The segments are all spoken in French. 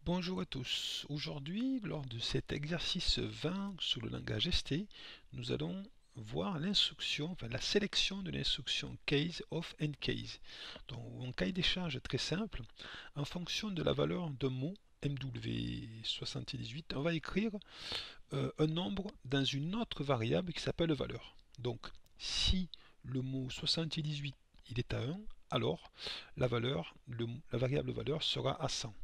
Bonjour à tous. Aujourd'hui, lors de cet exercice 20 sous le langage ST, nous allons voir l'instruction, enfin la sélection de l'instruction case of and case. Donc un cahier des charges très simple. En fonction de la valeur d'un mot MW78, on va écrire un nombre dans une autre variable qui s'appelle valeur. Donc si le mot 78 il est à 1, alors la variable valeur sera à 100.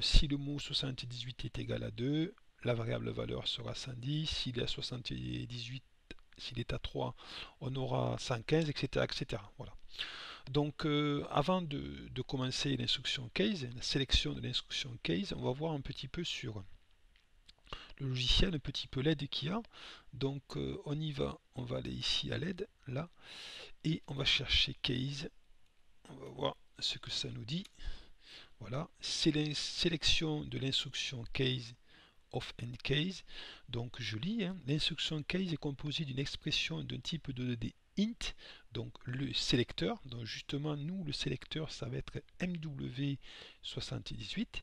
Si le mot 78 est égal à 2, la variable valeur sera 110. S'il est à 78, s'il est à 3, on aura 115, etc. etc. Voilà. Donc, avant de commencer l'instruction case, la sélection de l'instruction case, on va voir un petit peu sur le logiciel, un petit peu l'aide qu'il y a. Donc, on y va, on va aller ici à l'aide, là, et on va chercher case. On va voir ce que ça nous dit. Voilà, c'est la sélection de l'instruction case of and case. Donc je lis, hein, l'instruction case est composée d'une expression d'un type de données int, donc le sélecteur. Donc justement, nous, le sélecteur, ça va être MW78.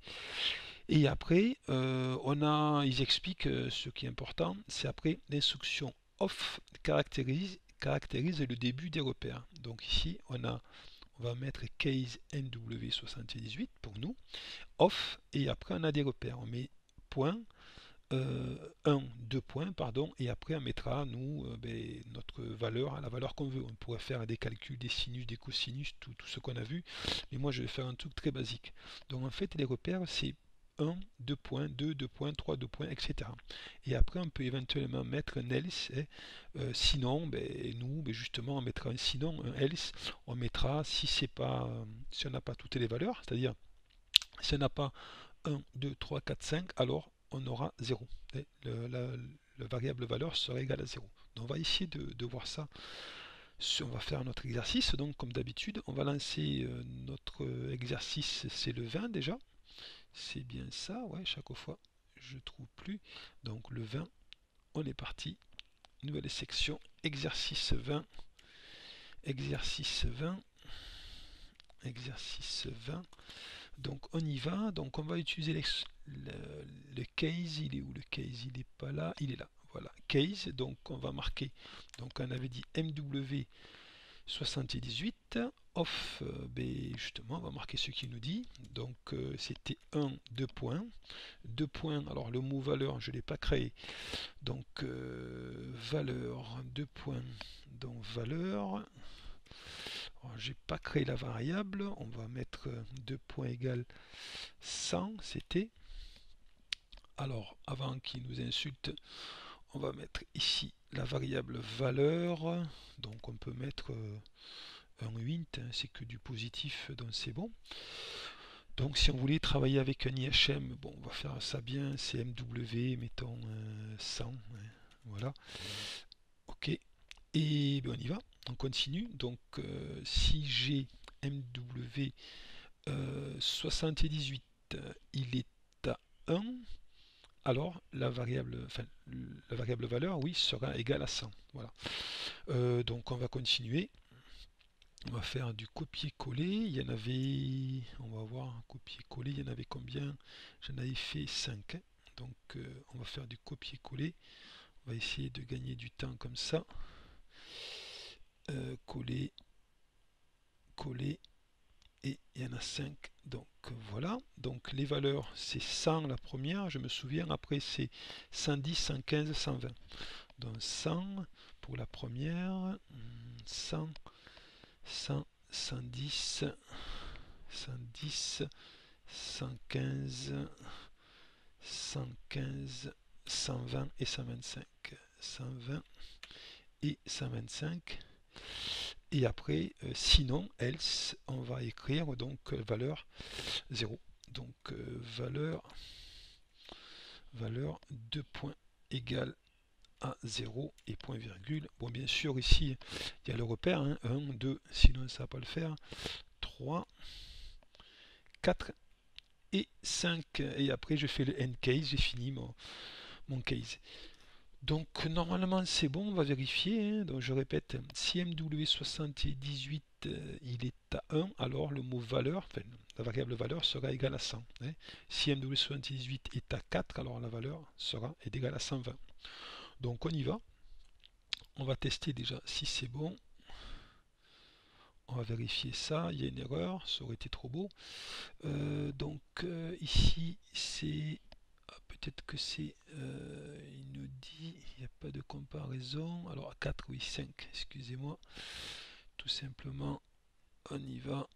Et après, ils expliquent ce qui est important, c'est après l'instruction off caractérise le début des repères. Donc ici, on va mettre case MW78 pour nous, off, et après on a des repères. On met point, 1, 2 points, pardon, et après on mettra, nous, notre valeur, la valeur qu'on veut. On pourrait faire des calculs, des sinus, des cosinus, tout ce qu'on a vu, mais moi je vais faire un truc très basique. Donc en fait, les repères, c'est 1, 2 points, 2, 2 points, 3, 2 points, etc. Et après, on peut éventuellement mettre un else. Sinon, nous, justement, on mettra un sinon, un else. On mettra, si on n'a pas toutes les valeurs, c'est-à-dire si on n'a pas 1, 2, 3, 4, 5, alors on aura 0. La variable valeur sera égale à 0. Donc on va essayer de voir ça. On va faire notre exercice. Donc comme d'habitude, on va lancer notre exercice, c'est le 20 déjà. C'est bien ça, ouais, chaque fois je trouve plus. Donc le 20, on est parti. Nouvelle section, exercice 20. Exercice 20. Exercice 20. Donc on y va. Donc on va utiliser le case. Il est où le case? Il n'est pas là. Il est là. Voilà. Case. Donc on va marquer. Donc on avait dit MW 78 off, justement on va marquer ce qu'il nous dit. Donc c'était 1, 2 points, 2 points. Alors le mot valeur je ne l'ai pas créé, donc valeur 2 points, donc valeur. J'ai pas créé la variable, on va mettre 2 points égale 100. C'était, alors avant qu'il nous insulte, on va mettre ici la variable valeur. Donc on peut mettre un int, hein, c'est que du positif, donc c'est bon. Donc si on voulait travailler avec un IHM, bon, on va faire ça bien, c'est MW, mettons 100, hein, voilà. Ok, et on y va, on continue. Donc si j'ai MW 78, il est à 1, alors la variable valeur, oui, sera égale à 100. Voilà. Donc on va continuer. On va faire du copier-coller. Il y en avait, on va voir, copier-coller, il y en avait combien? J'en avais fait 5. Donc on va faire du copier-coller. On va essayer de gagner du temps comme ça. Coller, coller. Et il y en a 5. Donc voilà. Donc les valeurs, c'est 100 la première, je me souviens. Après, c'est 110, 115, 120. Donc 100 pour la première. 100, 100, 110, 110, 115, 115, 120 et 125. 120 et 125. Et après, sinon, else, on va écrire donc valeur 0. Donc valeur 2 points égale à 0 et point virgule. Bon, bien sûr, ici, il y a le repère, hein, 1, 2, sinon ça ne va pas le faire. 3, 4 et 5. Et après, je fais le end case, j'ai fini mon case. Donc normalement c'est bon, on va vérifier, hein. Donc je répète, si MW78 il est à 1, alors le mot valeur, enfin la variable valeur sera égale à 100, hein. Si MW78 est à 4, alors la valeur est égale à 120. Donc on y va, on va tester déjà si c'est bon. On va vérifier ça, il y a une erreur, ça aurait été trop beau. Ici c'est peut-être que c'est il nous dit il n'y a pas de comparaison, alors 4 oui 5, excusez-moi, tout simplement on y va,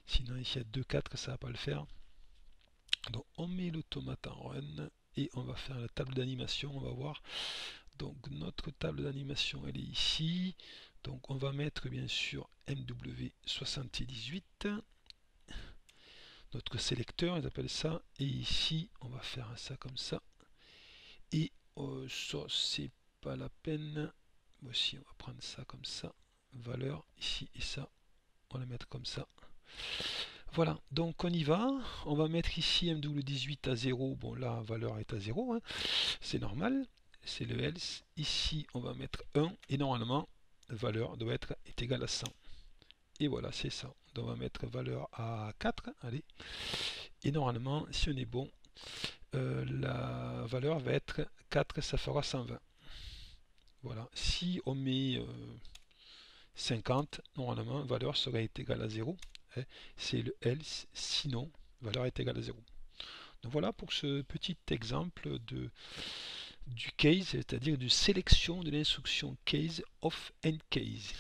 sinon ici il y a 2 4 ça va pas le faire. Donc on met l'automate en run et on va faire la table d'animation, on va voir. Donc notre table d'animation elle est ici, donc on va mettre bien sûr MW78, notre sélecteur ils appellent ça, et ici on va faire ça comme ça, et ça c'est pas la peine, aussi on va prendre ça comme ça, valeur ici, et ça on va le mettre comme ça. Voilà, donc on y va, on va mettre ici MW18 à 0, bon là valeur est à 0, hein, c'est normal, c'est le else, ici on va mettre 1, et normalement la valeur doit être égale à 100. Et voilà, c'est ça. Donc on va mettre valeur à 4, allez, et normalement si on est bon, la valeur va être 4, ça fera 120. Voilà, si on met 50, normalement valeur serait égale à 0, hein, c'est le else, sinon valeur est égale à 0. Donc voilà pour ce petit exemple du case, c'est-à-dire de sélection de l'instruction case of and case.